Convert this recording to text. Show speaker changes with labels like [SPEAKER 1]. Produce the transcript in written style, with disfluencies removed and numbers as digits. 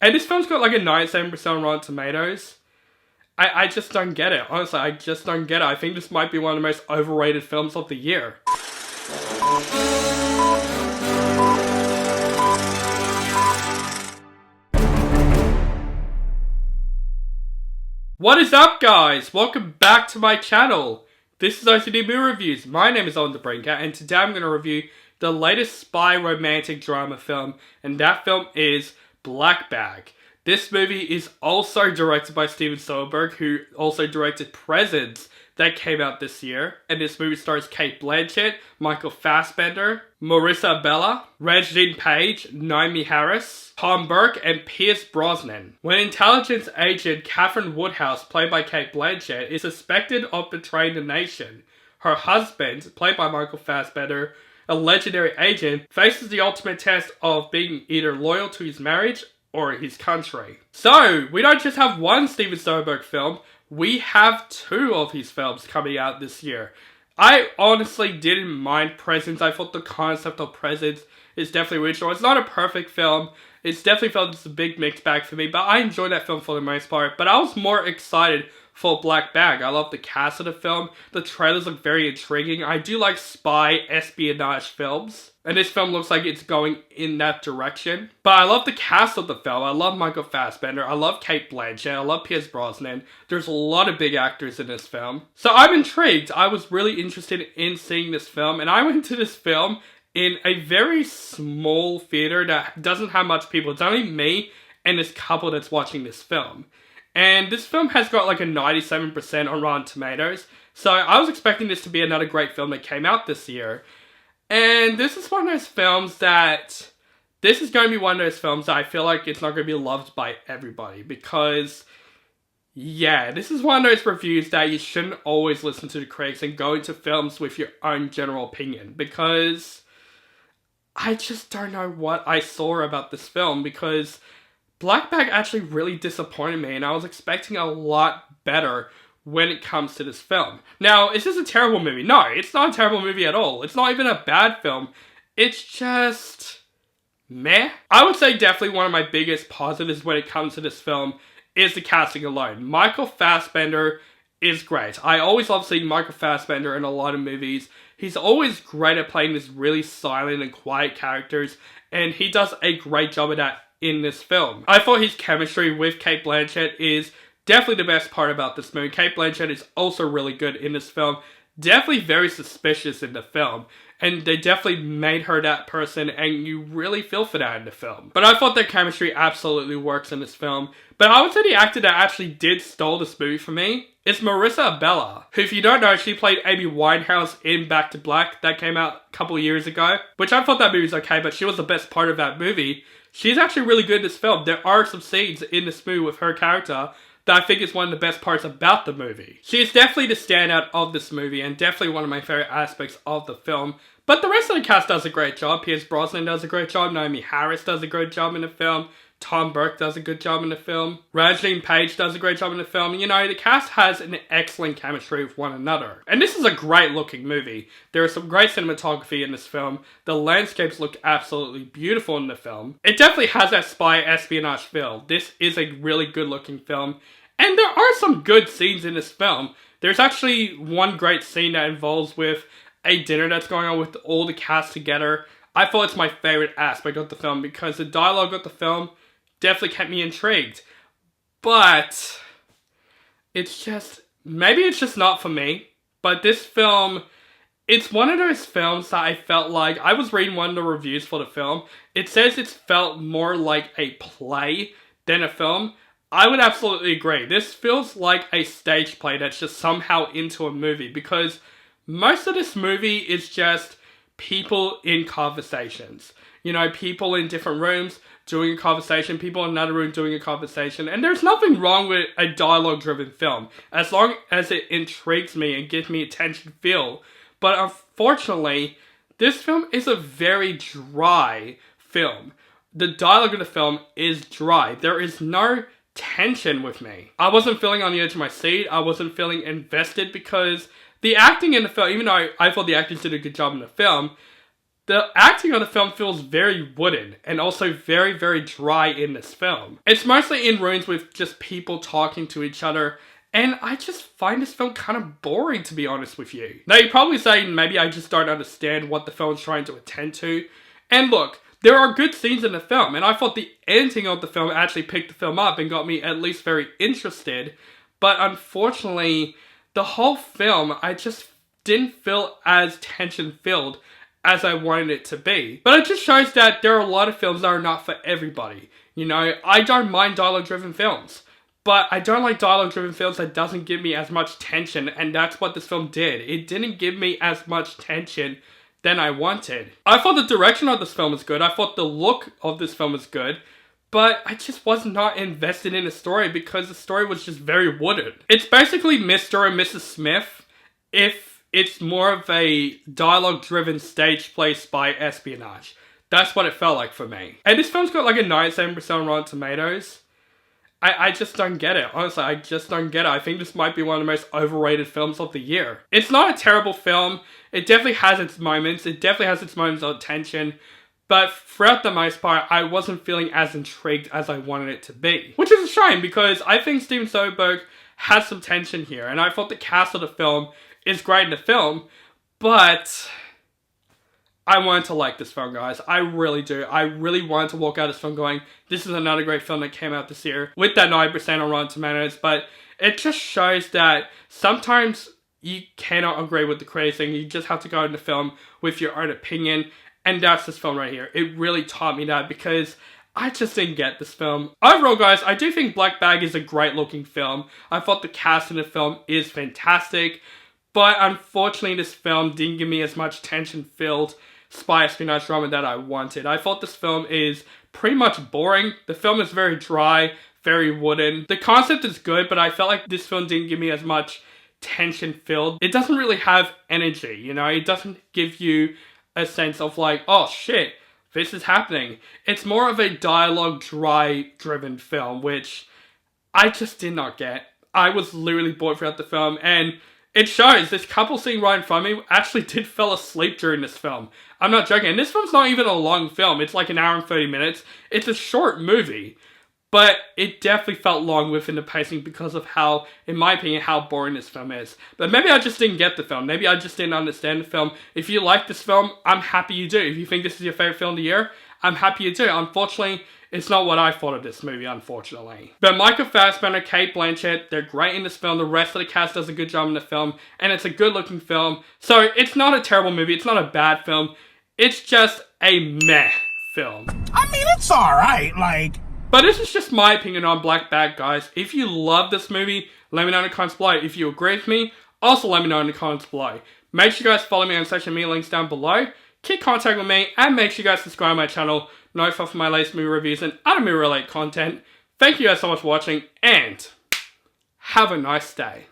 [SPEAKER 1] And this film's got like a 97% on Rotten Tomatoes. I just don't get it. Honestly, I just don't get it. I think this might be one of the most overrated films of the year. What is up, guys? Welcome back to my channel. This is OCD Movie Reviews. My name is Soderbergh, and today I'm going to review the latest spy romantic drama film, and that film is Black Bag. This movie is also directed by Steven Soderbergh, who also directed Presents that came out this year. And this movie stars Cate Blanchett, Michael Fassbender, Marisa, Abela, Regé-Jean, Naomie Harris, Burke, and Pierce Brosnan. When intelligence agent Catherine Woodhouse, played by Cate Blanchett, is suspected of betraying the nation, her husband, played by Michael Fassbender, a legendary agent, faces the ultimate test of being either loyal to his marriage or his country. So, we don't just have one Steven Soderbergh film, we have two of his films coming out this year. I honestly didn't mind Presents. I thought the concept of Presents is definitely original. It's not a perfect film. It's definitely felt it's a big mixed bag for me, but I enjoyed that film for the most part. But I was more excited for Black Bag. I love the cast of the film. The trailers look very intriguing. I do like spy espionage films, and this film looks like it's going in that direction. But I love the cast of the film. I love Michael Fassbender. I love Cate Blanchett. I love Pierce Brosnan. There's a lot of big actors in this film. So I'm intrigued. I was really interested in seeing this film, and I went to this film in a very small theater that doesn't have much people. It's only me and this couple that's watching this film. And this film has got like a 97% on Rotten Tomatoes. So I was expecting this to be another great film that came out this year. And this is one of those films that... This is going to be one of those films that I feel like it's not going to be loved by everybody. Because, yeah, this is one of those reviews that you shouldn't always listen to the critics and go into films with your own general opinion. Because I just don't know what I saw about this film. Because Black Bag actually really disappointed me, and I was expecting a lot better when it comes to this film. Now, is this a terrible movie? No, it's not a terrible movie at all. It's not even a bad film. It's just meh. I would say definitely one of my biggest positives when it comes to this film is the casting alone. Michael Fassbender is great. I always love seeing Michael Fassbender in a lot of movies. He's always great at playing these really silent and quiet characters, and he does a great job of that in this film. I thought his chemistry with Cate Blanchett is definitely the best part about this movie. Cate Blanchett is also really good in this film. Definitely very suspicious in the film. And they definitely made her that person, and you really feel for that in the film. But I thought their chemistry absolutely works in this film. But I would say the actor that actually did stole this movie for me is Marisa, Abela, who, if you don't know, she played Amy Winehouse in Back to Black that came out a couple years ago. Which I thought that movie was okay, but she was the best part of that movie. She's actually really good in this film. There are some scenes in this movie with her character that I think is one of the best parts about the movie. She is definitely the standout of this movie, and definitely one of my favorite aspects of the film. But the rest of the cast does a great job. Pierce Brosnan does a great job. Naomie Harris does a great job in the film. Burke does a good job in the film. Regé-Jean does a great job in the film. You know, the cast has an excellent chemistry with one another. And this is a great looking movie. There is some great cinematography in this film. The landscapes look absolutely beautiful in the film. It definitely has that spy espionage feel. This is a really good looking film. And there are some good scenes in this film. There's actually one great scene that involves with a dinner that's going on with all the cast together. I thought it's my favorite aspect of the film because the dialogue of the film definitely kept me intrigued. But it's just, maybe it's just not for me. But this film, it's one of those films that I felt like, I was reading one of the reviews for the film. It says it's felt more like a play than a film. I would absolutely agree. This feels like a stage play that's just somehow into a movie, because most of this movie is just people in conversations. You know, people in different rooms doing a conversation, people in another room doing a conversation, and there's nothing wrong with a dialogue-driven film, as long as it intrigues me and gives me attention feel. But unfortunately, this film is a very dry film. The dialogue of the film is dry. There is no tension with me. I wasn't feeling on the edge of my seat. I wasn't feeling invested, because the acting in the film, even though I thought the actors did a good job in the film, The acting of the film feels very wooden and also very, very dry in this film. It's mostly in rooms with just people talking to each other, and I just find this film kind of boring, to be honest with you. Now, you're probably saying maybe I just don't understand what the film's trying to attend to. And look, there are good scenes in the film, and I thought the ending of the film actually picked the film up and got me at least very interested. But unfortunately, the whole film, I just didn't feel as tension-filled as I wanted it to be. But it just shows that there are a lot of films that are not for everybody. You know, I don't mind dialogue-driven films. But I don't like dialogue-driven films that doesn't give me as much tension, and that's what this film did. It didn't give me as much tension than I wanted. I thought the direction of this film was good. I thought the look of this film was good. But I just was not invested in the story because the story was just very wooden. It's basically Mr. and Mrs. Smith if it's more of a dialogue-driven stage play spy espionage. That's what it felt like for me. And this film's got like a 97% on Rotten Tomatoes. I just don't get it. Honestly, I just don't get it. I think this might be one of the most overrated films of the year. It's not a terrible film. It definitely has its moments. It definitely has its moments of tension. But throughout the most part, I wasn't feeling as intrigued as I wanted it to be. Which is a shame because I think Steven Soderbergh has some tension here. And I thought the cast of the film is great in the film. But I wanted to like this film, guys. I really do. I really wanted to walk out of this film going, this is another great film that came out this year with that 9% on Rotten Tomatoes. But it just shows that sometimes you cannot agree with the critics and you just have to go into film with your own opinion. And that's this film right here. It really taught me that because I just didn't get this film. Overall, guys, I do think Black Bag is a great looking film. I thought the cast in the film is fantastic. But unfortunately, this film didn't give me as much tension-filled spy espionage drama that I wanted. I thought this film is pretty much boring. The film is very dry, very wooden. The concept is good, but I felt like this film didn't give me as much tension-filled. It doesn't really have energy, you know? It doesn't give you a sense of like, oh shit, this is happening. It's more of a dialogue dry-driven film, which I just did not get. I was literally bored throughout the film, and it shows. This couple sitting right in front of me actually did fall asleep during this film. I'm not joking. And this film's not even a long film. It's like an hour and 30 minutes. It's a short movie. But it definitely felt long within the pacing because of how, in my opinion, how boring this film is. But maybe I just didn't get the film. Maybe I just didn't understand the film. If you like this film, I'm happy you do. If you think this is your favorite film of the year, I'm happy you do. Unfortunately, it's not what I thought of this movie, unfortunately. But Michael Fassbender, Cate Blanchett, they're great in this film. The rest of the cast does a good job in the film. And it's a good-looking film. So it's not a terrible movie. It's not a bad film. It's just a meh film.
[SPEAKER 2] I mean, it's alright, like...
[SPEAKER 1] But this is just my opinion on Black Bag, guys. If you love this movie, let me know in the comments below. If you agree with me, also let me know in the comments below. Make sure you guys follow me on social media links down below. Keep contact with me, and make sure you guys subscribe to my channel. Notify for my latest movie reviews and other movie-related content. Thank you guys so much for watching, and have a nice day.